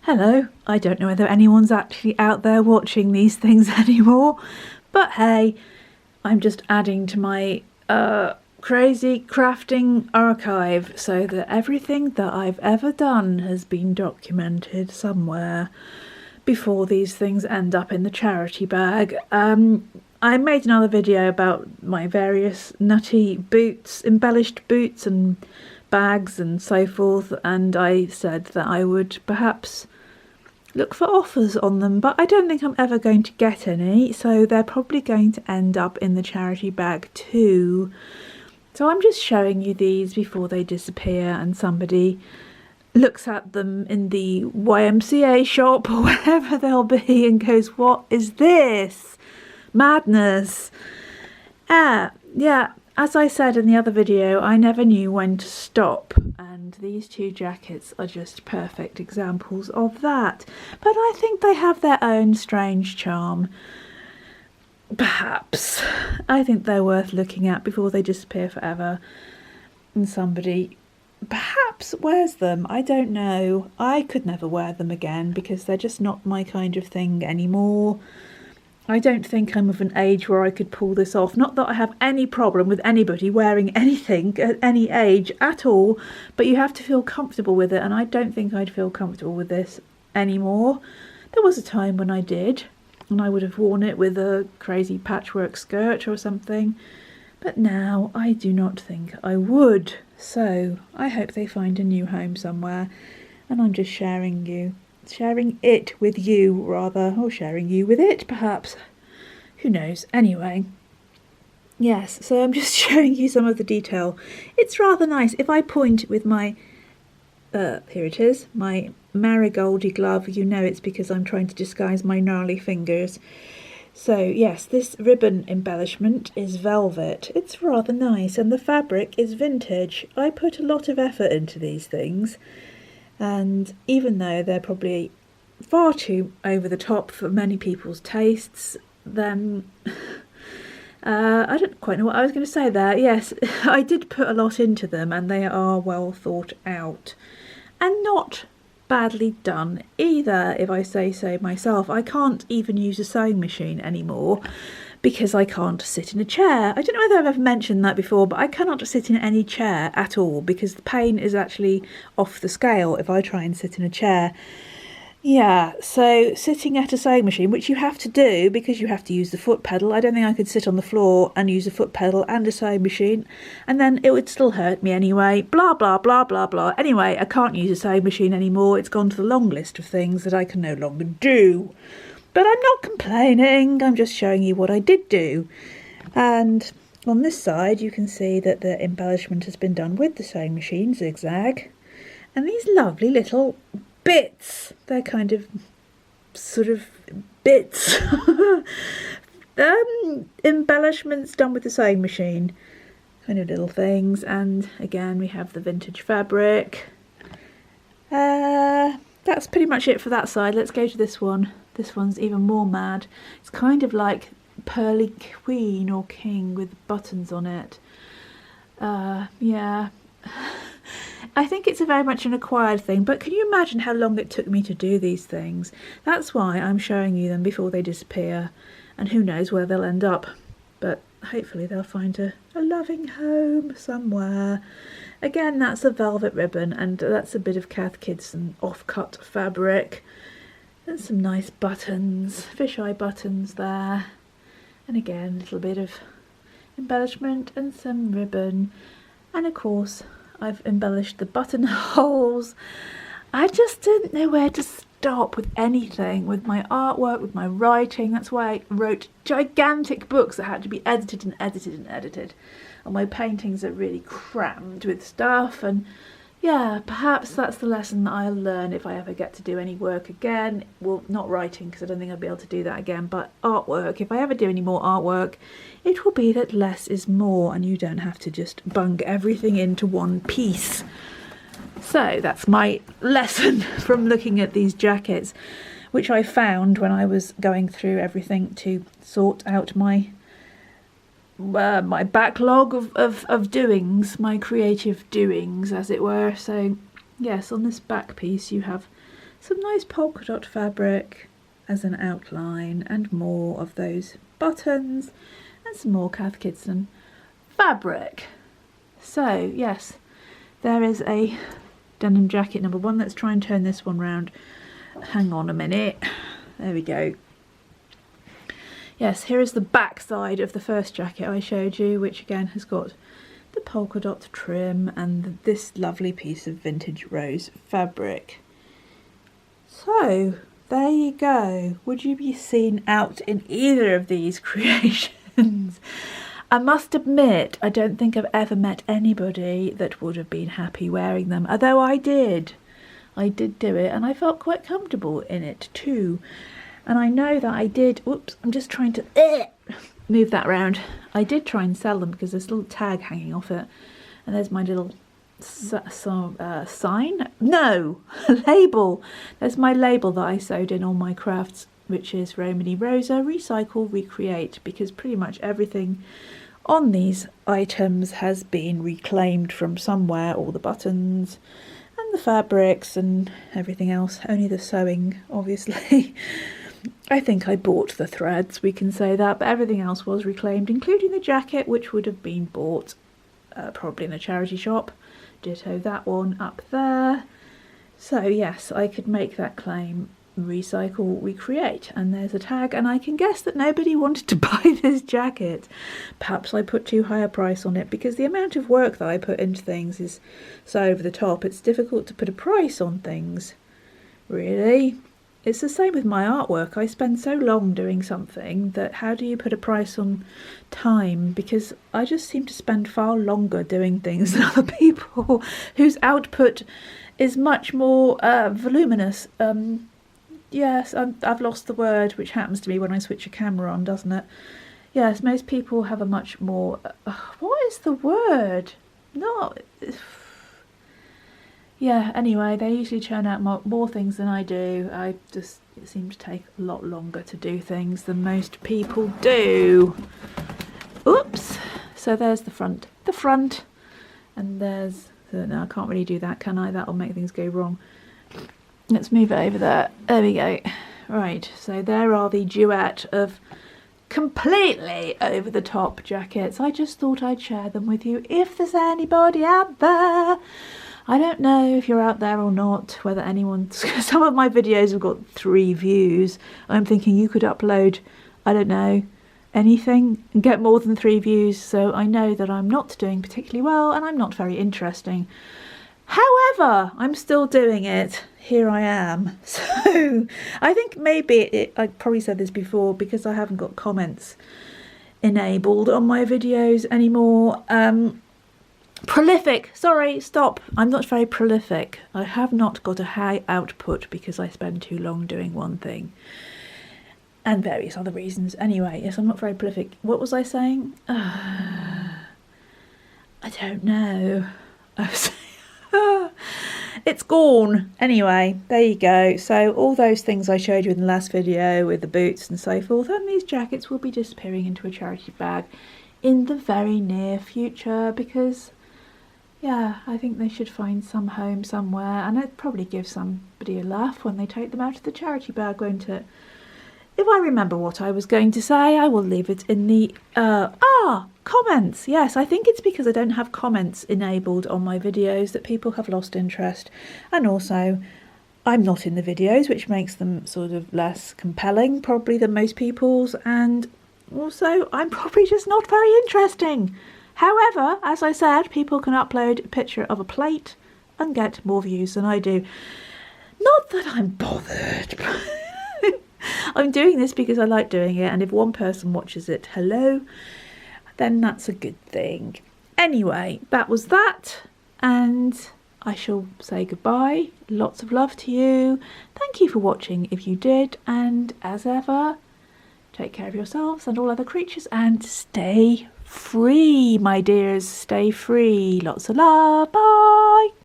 Hello, I don't know whether anyone's actually out there watching these things anymore, but hey, I'm just adding to my crazy crafting archive so that everything that I've ever done has been documented somewhere before these things end up in the charity bag. I made another video about my various nutty boots, embellished boots and bags and so forth, and I said that I would perhaps look for offers on them, but I don't think I'm ever going to get any, so they're probably going to end up in the charity bag too. So I'm just showing you these before they disappear and somebody looks at them in the YMCA shop or wherever they'll be and goes, what is this? Madness. Yeah, as I said in the other video, I never knew when to stop, and these two jackets are just perfect examples of that. But I think they have their own strange charm. Perhaps. I think they're worth looking at before they disappear forever and somebody perhaps wears them. I don't know. I could never wear them again because they're just not my kind of thing anymore. I don't think I'm of an age where I could pull this off. Not that I have any problem with anybody wearing anything at any age at all, but you have to feel comfortable with it, and I don't think I'd feel comfortable with this anymore. There was a time when I did, and I would have worn it with a crazy patchwork skirt or something, but now I do not think I would. So I hope they find a new home somewhere, and I'm just sharing it with you rather, or sharing you with it perhaps, who knows. Anyway, yes, so I'm just showing you some of the detail. It's rather nice. If I point with my here it is, my marigoldy glove, you know it's because I'm trying to disguise my gnarly fingers. So yes, this ribbon embellishment is velvet. It's rather nice, and the fabric is vintage. I put a lot of effort into these things, and even though they're probably far too over the top for many people's tastes, then I don't quite know what I was going to say there. Yes, I did put a lot into them, and they are well thought out and not badly done either, if I say so myself. I can't even use a sewing machine anymore because I can't sit in a chair. I don't know whether I've ever mentioned that before, but I cannot sit in any chair at all because the pain is actually off the scale if I try and sit in a chair. Yeah, so sitting at a sewing machine, which you have to do because you have to use the foot pedal. I don't think I could sit on the floor and use a foot pedal and a sewing machine, and then it would still hurt me anyway. Blah, blah, blah, blah, blah. Anyway, I can't use a sewing machine anymore. It's gone to the long list of things that I can no longer do. But I'm not complaining. I'm just showing you what I did do. And on this side, you can see that the embellishment has been done with the sewing machine, zigzag. And these lovely little bits, they're kind of sort of bits, embellishments done with the sewing machine, kind of little things. And again, we have the vintage fabric. That's pretty much it for that side. Let's go to this one. This one's even more mad. It's kind of like Pearly Queen or King with buttons on it. Yeah. I think it's very much an acquired thing, but can you imagine how long it took me to do these things? That's why I'm showing you them before they disappear, and who knows where they'll end up, but hopefully they'll find a loving home somewhere. Again, that's a velvet ribbon, and that's a bit of Cath Kidston off-cut fabric, and some nice buttons, fisheye buttons there, and again a little bit of embellishment and some ribbon, and of course I've embellished the buttonholes. I just didn't know where to stop with anything, with my artwork, with my writing. That's why I wrote gigantic books that had to be edited and edited and edited. And my paintings are really crammed with stuff. And yeah, perhaps that's the lesson that I'll learn if I ever get to do any work again. Well, not writing, because I don't think I'll be able to do that again, but artwork. If I ever do any more artwork, it will be that less is more, and you don't have to just bung everything into one piece. So that's my lesson from looking at these jackets, which I found when I was going through everything to sort out my backlog of doings, my creative doings as it were. So yes, on this back piece you have some nice polka dot fabric as an outline, and more of those buttons, and some more Cath Kidston fabric. So yes, there is a denim jacket number 1. Let's try and turn this one round. Hang on a minute. There we go. Yes, here is the back side of the first jacket I showed you, which again has got the polka dot trim and this lovely piece of vintage rose fabric. So there you go. Would you be seen out in either of these creations? I must admit, I don't think I've ever met anybody that would have been happy wearing them, although I did do it, and I felt quite comfortable in it too. And I know that I did, whoops, I'm just trying to move that around. I did try and sell them because there's a little tag hanging off it, and there's my little sign? No, label. There's my label that I sewed in all my crafts, which is Romany Rosa, Recycle, Recreate, because pretty much everything on these items has been reclaimed from somewhere, all the buttons and the fabrics and everything else, only the sewing, obviously. I think I bought the threads, we can say that, but everything else was reclaimed, including the jacket, which would have been bought probably in a charity shop. Ditto that one up there. So yes, I could make that claim, recycle, recreate, and there's a tag, and I can guess that nobody wanted to buy this jacket. Perhaps I put too high a price on it, because the amount of work that I put into things is so over the top. It's difficult to put a price on things, really. It's the same with my artwork. I spend so long doing something that how do you put a price on time? Because I just seem to spend far longer doing things than other people whose output is much more voluminous. Yes, I've lost the word, which happens to me when I switch a camera on, doesn't it? Yes, most people have a much more... what is the word? Not... Yeah, anyway, they usually churn out more things than I do. It seems to take a lot longer to do things than most people do. Oops. So there's the front. And there's... no, I can't really do that, can I? That'll make things go wrong. Let's move it over there. There we go. Right, so there are the duet of completely over-the-top jackets. I just thought I'd share them with you if there's anybody out there. I don't know if you're out there or not, whether anyone... Some of my videos have got 3 views. I'm thinking you could upload, I don't know, anything and get more than 3 views. So I know that I'm not doing particularly well and I'm not very interesting. However, I'm still doing it. Here I am. So I think maybe, I probably said this before, because I haven't got comments enabled on my videos anymore. Prolific, sorry, stop. I'm not very prolific. I have not got a high output because I spend too long doing one thing. And various other reasons. Anyway, yes, I'm not very prolific. What was I saying? I don't know. I was it's gone. Anyway, there you go. So all those things I showed you in the last video with the boots and so forth, and these jackets will be disappearing into a charity bag in the very near future, because yeah, I think they should find some home somewhere, and it'd probably give somebody a laugh when they take them out of the charity bag, won't it? If I remember what I was going to say, I will leave it in the comments. Yes, I think it's because I don't have comments enabled on my videos that people have lost interest, and also I'm not in the videos, which makes them sort of less compelling probably than most people's, and also I'm probably just not very interesting. However, as I said, people can upload a picture of a plate and get more views than I do. Not that I'm bothered. I'm doing this because I like doing it, and if one person watches it, hello, then that's a good thing. Anyway, that was that, and I shall say goodbye. Lots of love to you. Thank you for watching if you did, and as ever, take care of yourselves and all other creatures, and stay free, my dears. Stay free. Lots of love. Bye.